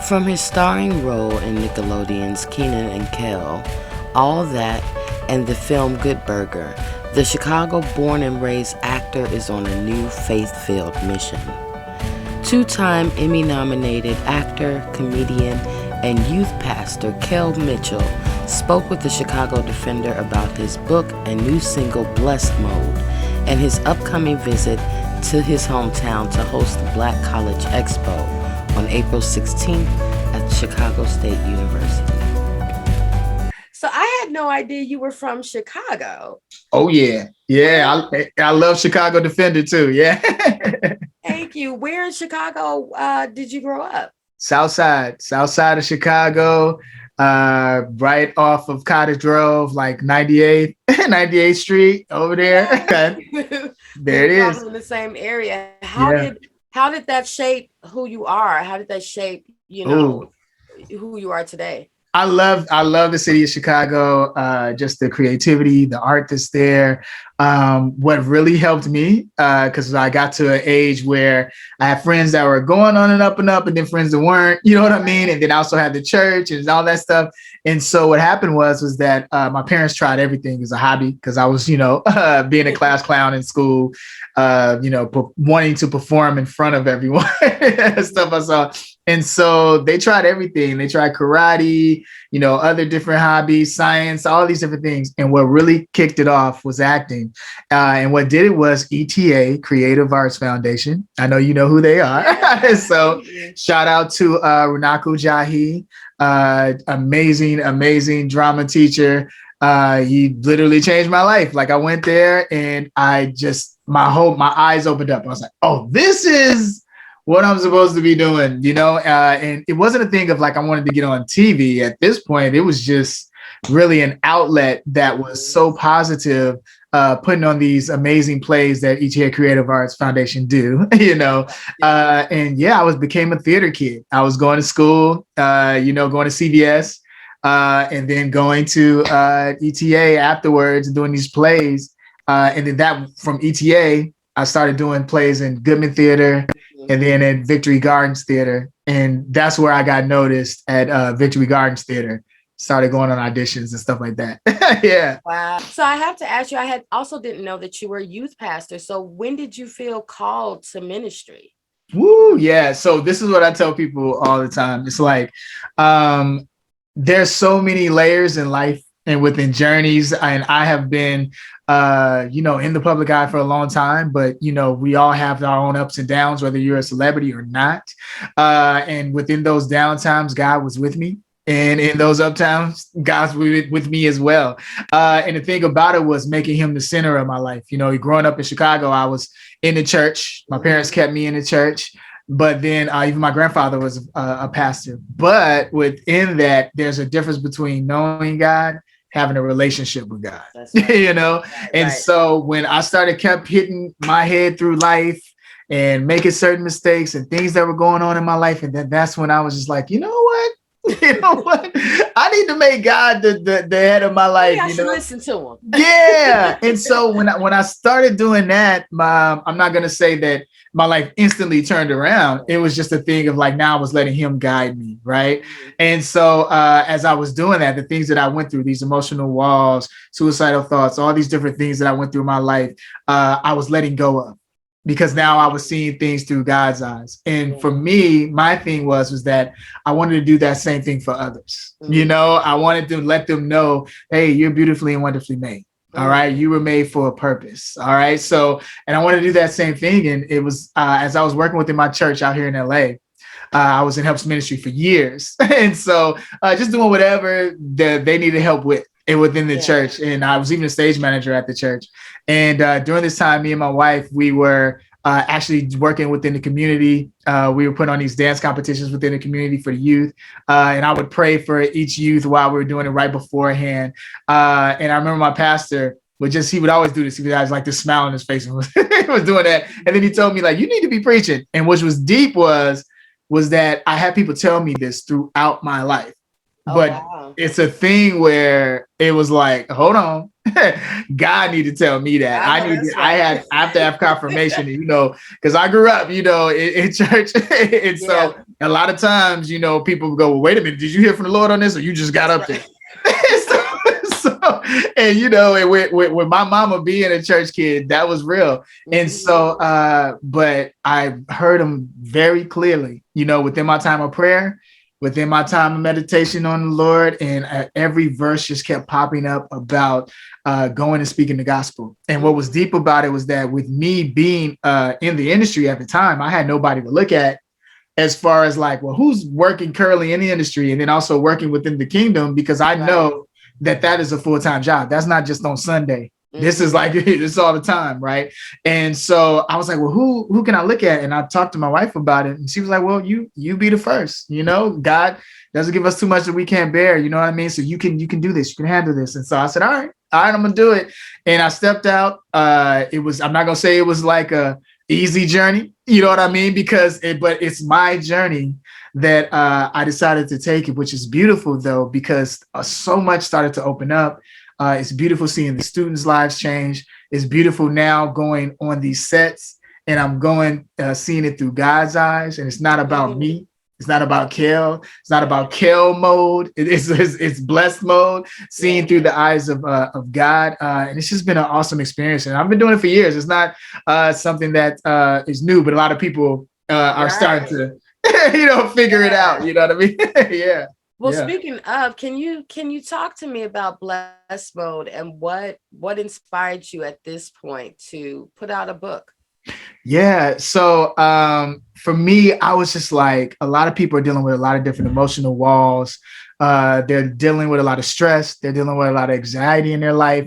From his starring role in Nickelodeon's Kenan and Kel, All That, and the film Good Burger, the Chicago-born and raised actor is on a new faith-filled mission. Two-time Emmy-nominated actor, comedian, and youth pastor Kel Mitchell spoke with the Chicago Defender about his book and new single Blessed Mode and his upcoming visit to his hometown to host the Black College Expo on April 16th at Chicago State University. So I had no idea you were from Chicago. Oh, yeah. Yeah, I love Chicago Defender too. Yeah. Thank you. Where in Chicago did you grow up? South side of Chicago, right off of Cottage Grove, like 98th Street over there. There it is. In the same area. How did that shape who you are? How did that shape, who you are today? I love the city of Chicago, just the creativity, the art that's there. What really helped me, because I got to an age where I had friends that were going on and up, and then friends that weren't, you know what I mean? And then I also had the church and all that stuff. And so what happened was that my parents tried everything as a hobby because I was, being a class clown in school, wanting to perform in front of everyone, stuff I saw. And so they tried everything. They tried karate, other different hobbies, science, all these different things. And what really kicked it off was acting. And what did it was ETA, Creative Arts Foundation. I know you know who they are. So shout out to Runako Jahi, amazing drama teacher. He literally changed my life. Like I went there and my eyes opened up. I was like, oh, this is what I'm supposed to be doing, and it wasn't a thing of like I wanted to get on TV. At this point, it was just really an outlet that was so positive, putting on these amazing plays that ETA Creative Arts Foundation do, I became a theater kid. I was going to school, going to CVS, and then going to ETA afterwards and doing these plays. And then that from ETA, I started doing plays in Goodman Theater and then at Victory Gardens Theater. And that's where I got noticed at Victory Gardens Theater. Started going on auditions and stuff like that. Yeah. Wow. So I have to ask you, I didn't know that you were a youth pastor. So when did you feel called to ministry? Woo, yeah. So this is what I tell people all the time. It's like, there's so many layers in life and within journeys. And I have been, in the public eye for a long time, but, we all have our own ups and downs, whether you're a celebrity or not. And within those downtimes, God was with me. And in those uptimes, God's with me as well. And the thing about it was making him the center of my life. Growing up in Chicago, I was in the church. My parents kept me in the church. But then even my grandfather was a pastor. But within that, there's a difference between knowing God, having a relationship with God, right. And so when I kept hitting my head through life and making certain mistakes and things that were going on in my life, and then that's when I was just like, you know what? I need to make God the head of my life. I should listen to him. Yeah. And so when I started doing that, I'm not going to say that my life instantly turned around. It was just a thing of like, now I was letting him guide me. Right. Mm-hmm. And so as I was doing that, the things that I went through, these emotional walls, suicidal thoughts, all these different things that I went through in my life, I was letting go of. Because now I was seeing things through God's eyes. And for me, my thing was that I wanted to do that same thing for others. Mm-hmm. I wanted to let them know, hey, you're beautifully and wonderfully made. Mm-hmm. All right. You were made for a purpose. All right. So, and I wanted to do that same thing. And it was as I was working within my church out here in LA, I was in helps ministry for years. And so just doing whatever they needed help with. Within the church. And I was even a stage manager at the church. And during this time, me and my wife, we were actually working within the community. We were putting on these dance competitions within the community for the youth. And I would pray for each youth while we were doing it right beforehand. And I remember my pastor he would always do this. He would have like this smile on his face and was doing that. And then he told me like, you need to be preaching. And which was deep was that I had people tell me this throughout my life. But it's a thing where it was like, hold on, God need to tell me that. I have to have confirmation, because I grew up, in church. And so a lot of times, people go, well, wait a minute, did you hear from the Lord on this, or you just got That's up there? right. And with my mama being a church kid, that was real. And so, but I heard him very clearly, within my time of prayer, within my time of meditation on the Lord, and every verse just kept popping up about going and speaking the gospel. And what was deep about it was that with me being in the industry at the time, I had nobody to look at as far as like, well, who's working currently in the industry and then also working within the kingdom, because I know that is a full-time job. That's not just on Sunday. This is like, it's all the time, right? And so I was like, well, who can I look at? And I talked to my wife about it, and she was like, well, you be the first. God doesn't give us too much that we can't bear. You know what I mean? So you can do this. You can handle this. And so I said, all right, I'm gonna do it. And I stepped out. I'm not gonna say it was like a easy journey. You know what I mean? But it's my journey that I decided to take it, which is beautiful though, because so much started to open up. It's beautiful seeing the students' lives change. It's beautiful now going on these sets, and I'm seeing it through God's eyes. And it's not about me. It's not about Kel. It's not about Kel mode. It's blessed mode, seeing through the eyes of God. And it's just been an awesome experience. And I've been doing it for years. It's not something that is new, but a lot of people are starting to, figure it out. You know what I mean? Yeah. Well, speaking of, can you talk to me about Blessed Mode and what inspired you at this point to put out a book? Yeah. So for me, I was just like, a lot of people are dealing with a lot of different emotional walls. They're dealing with a lot of stress. They're dealing with a lot of anxiety in their life.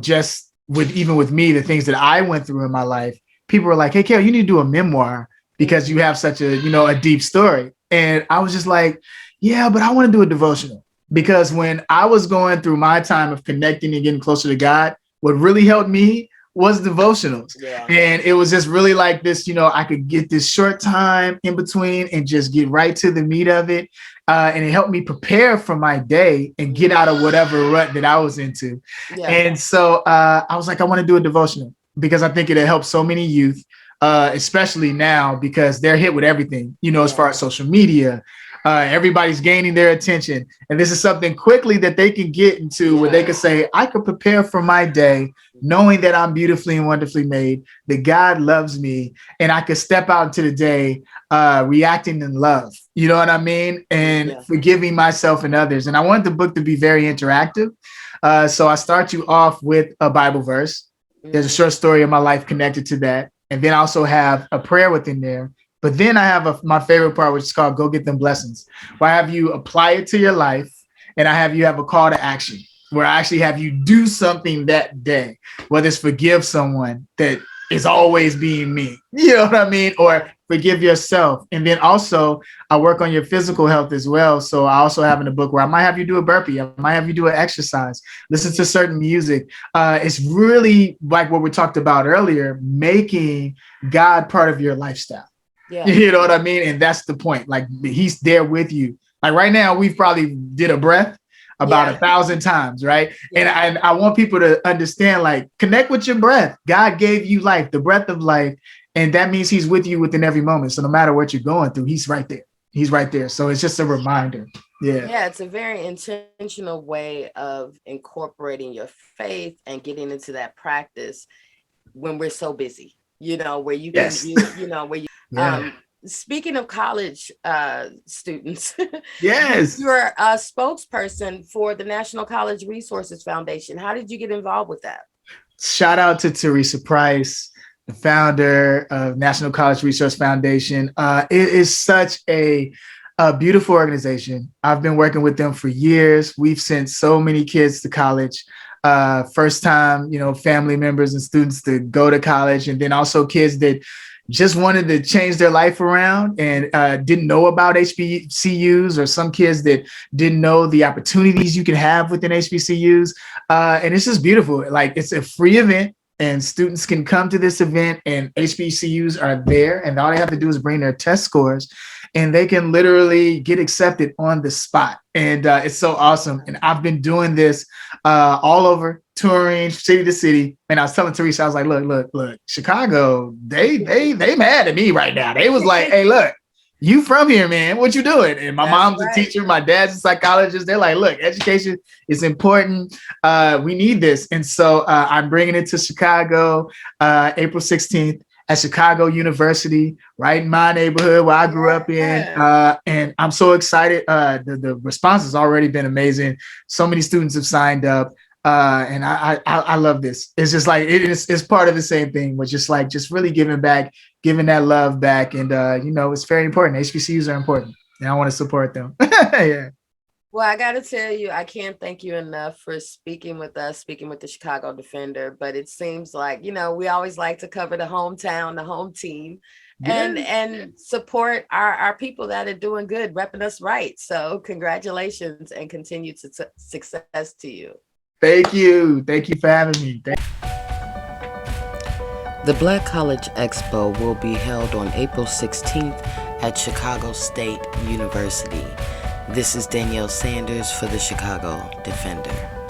Just even with me, the things that I went through in my life, people were like, hey, Kel, you need to do a memoir because you have such a deep story. And I was just like, yeah, but I want to do a devotional, because when I was going through my time of connecting and getting closer to God, what really helped me was devotionals. Yeah. And it was just really like this, I could get this short time in between and just get right to the meat of it. And it helped me prepare for my day and get out of whatever rut that I was into. Yeah. And so I was like, I want to do a devotional because I think it'll help so many youth, especially now, because they're hit with everything, as far as social media. Everybody's gaining their attention. And this is something quickly that they can get into where they can say, I could prepare for my day knowing that I'm beautifully and wonderfully made, that God loves me, and I could step out into the day reacting in love. You know what I mean? And forgiving myself and others. And I want the book to be very interactive. So I start you off with a Bible verse. There's a short story of my life connected to that. And then I also have a prayer within there. But then I have my favorite part, which is called Go Get Them Blessings, where I have you apply it to your life, and I have you have a call to action, where I actually have you do something that day, whether it's forgive someone that is always being mean, you know what I mean? Or forgive yourself. And then also I work on your physical health as well. So I also have in the book where I might have you do a burpee. I might have you do an exercise, listen to certain music. It's really like what we talked about earlier, making God part of your lifestyle. Yeah. You know what I mean? And that's the point. Like, he's there with you. Like right now, we've probably did a breath about 1,000 times, right? Yeah. And I want people to understand, like, connect with your breath. God gave you life, the breath of life. And that means he's with you within every moment. So no matter what you're going through, he's right there. He's right there. So it's just a reminder. Yeah. Yeah, it's a very intentional way of incorporating your faith and getting into that practice when we're so busy, where you can, where you, speaking of college students, yes, you're a spokesperson for the National College Resources Foundation. How did you get involved with that? Shout out to Teresa Price, the founder of National College Resource Foundation. It is such a beautiful organization. I've been working with them for years. We've sent so many kids to college. First time, family members and students to go to college, and then also kids that just wanted to change their life around and didn't know about HBCUs, or some kids that didn't know the opportunities you can have within HBCUs. And it's just beautiful. Like, it's a free event, and students can come to this event, and HBCUs are there, and all they have to do is bring their test scores, and they can literally get accepted on the spot. And it's so awesome. And I've been doing this all over, touring city to city. And I was telling Teresa, I was like, look, Chicago, they mad at me right now. They was like, hey, look, you from here, man. What you doing? And my That's mom's a right. teacher. My dad's a psychologist. They're like, look, education is important. We need this. And so I'm bringing it to Chicago, April 16th at Chicago University, right in my neighborhood where I grew up in. And I'm so excited. The response has already been amazing. So many students have signed up. And I love this. It's just like it's part of the same thing, but just really giving back, giving that love back, and it's very important. HBCUs are important, and I want to support them. Yeah. Well, I got to tell you, I can't thank you enough for speaking with us, speaking with the Chicago Defender. But it seems like, we always like to cover the hometown, the home team, and support our people that are doing good, repping us right. So congratulations and continued success to you. Thank you. Thank you for having me. The Black College Expo will be held on April 16th at Chicago State University. This is Danielle Sanders for the Chicago Defender.